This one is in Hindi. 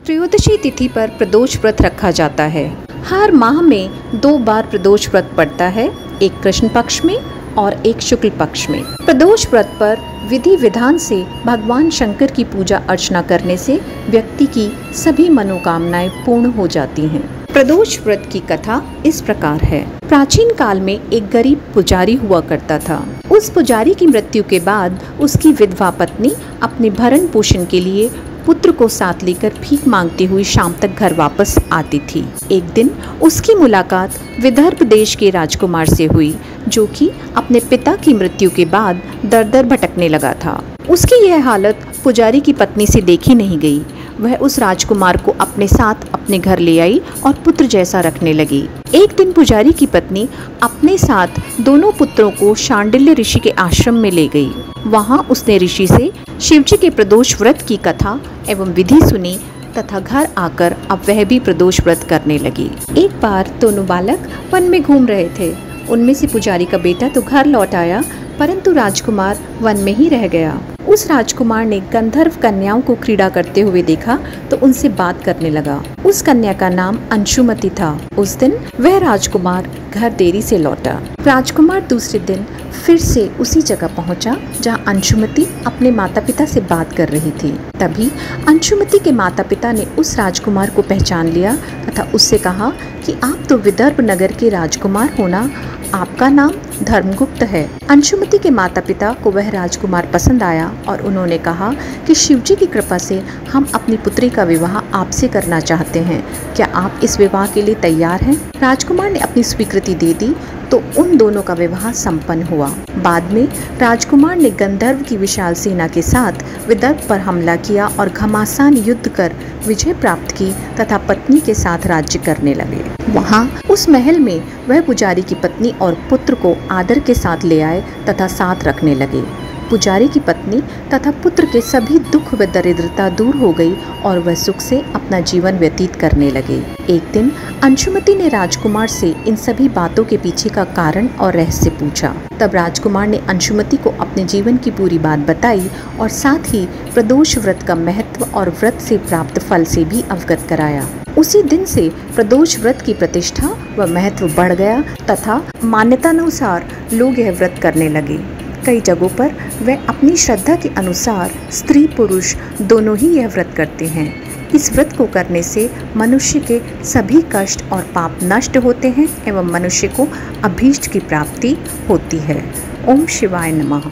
त्रयोदशी तिथि पर प्रदोष व्रत रखा जाता है। हर माह में 2 बार प्रदोष व्रत पड़ता है, एक कृष्ण पक्ष में और एक शुक्ल पक्ष में। प्रदोष व्रत पर विधि विधान से भगवान शंकर की पूजा अर्चना करने से व्यक्ति की सभी मनोकामनाएं पूर्ण हो जाती हैं। प्रदोष व्रत की कथा इस प्रकार है। प्राचीन काल में एक गरीब पुजारी हुआ करता था। उस पुजारी की मृत्यु के बाद उसकी विधवा पत्नी अपने भरण पोषण के लिए पुत्र को साथ लेकर भीख मांगती हुई शाम तक घर वापस आती थी। एक दिन उसकी मुलाकात विदर्भ देश के राजकुमार से हुई, जो कि अपने पिता की मृत्यु के बाद दर-दर भटकने लगा था। उसकी यह हालत पुजारी की पत्नी से देखी नहीं गई। वह उस राजकुमार को अपने साथ अपने घर ले आई और पुत्र जैसा रखने लगी। एक दिन पुजारी की पत्नी अपने साथ दोनों पुत्रों को शांडिल्य ऋषि के आश्रम में ले गई। वहां उसने ऋषि से शिवजी के प्रदोष व्रत की कथा एवं विधि सुनी तथा घर आकर अब वह भी प्रदोष व्रत करने लगी। एक बार दोनों बालक वन में घूम रहे थे। उनमें से पुजारी का बेटा तो घर लौट आया, परंतु राजकुमार वन में ही रह गया। उस राजकुमार ने गंधर्व कन्याओं को क्रीड़ा करते हुए देखा तो उनसे बात करने लगा। उस कन्या का नाम अंशुमति था। उस दिन वह राजकुमार घर देरी से लौटा। राजकुमार दूसरे दिन फिर से उसी जगह पहुंचा जहां अंशुमति अपने माता पिता से बात कर रही थी। तभी अंशुमति के माता पिता ने उस राजकुमार को पहचान लिया तथा उससे कहा कि आप तो विदर्भ नगर के राजकुमार हो ना, आपका नाम धर्मगुप्त है। अंशुमति के माता पिता को वह राजकुमार पसंद आया और उन्होंने कहा कि शिवजी की कृपा से हम अपनी पुत्री का विवाह आपसे करना चाहते हैं। क्या आप इस विवाह के लिए तैयार हैं? राजकुमार ने अपनी स्वीकृति दे दी तो उन दोनों का विवाह संपन्न हुआ। बाद में राजकुमार ने गंधर्व की विशाल सेना के साथ विदर्भ पर हमला किया और घमासान युद्ध कर विजय प्राप्त की तथा पत्नी के साथ राज्य करने लगे। वहाँ उस महल में वह पुजारी की पत्नी और पुत्र को आदर के साथ ले आए तथा साथ रखने लगे। पुजारी की पत्नी तथा पुत्र के सभी दुख व दरिद्रता दूर हो गई और वह सुख से अपना जीवन व्यतीत करने लगे। एक दिन अंशुमति ने राजकुमार से इन सभी बातों के पीछे का कारण और रहस्य पूछा। तब राजकुमार ने अंशुमति को अपने जीवन की पूरी बात बताई और साथ ही प्रदोष व्रत का महत्व और व्रत से प्राप्त फल से भी अवगत कराया। उसी दिन से प्रदोष व्रत की प्रतिष्ठा व महत्व बढ़ गया तथा मान्यतानुसार लोग यह व्रत करने लगे। कई जगहों पर वह अपनी श्रद्धा के अनुसार स्त्री पुरुष दोनों ही यह व्रत करते हैं। इस व्रत को करने से मनुष्य के सभी कष्ट और पाप नष्ट होते हैं एवं मनुष्य को अभीष्ट की प्राप्ति होती है। ओम शिवाय नमः।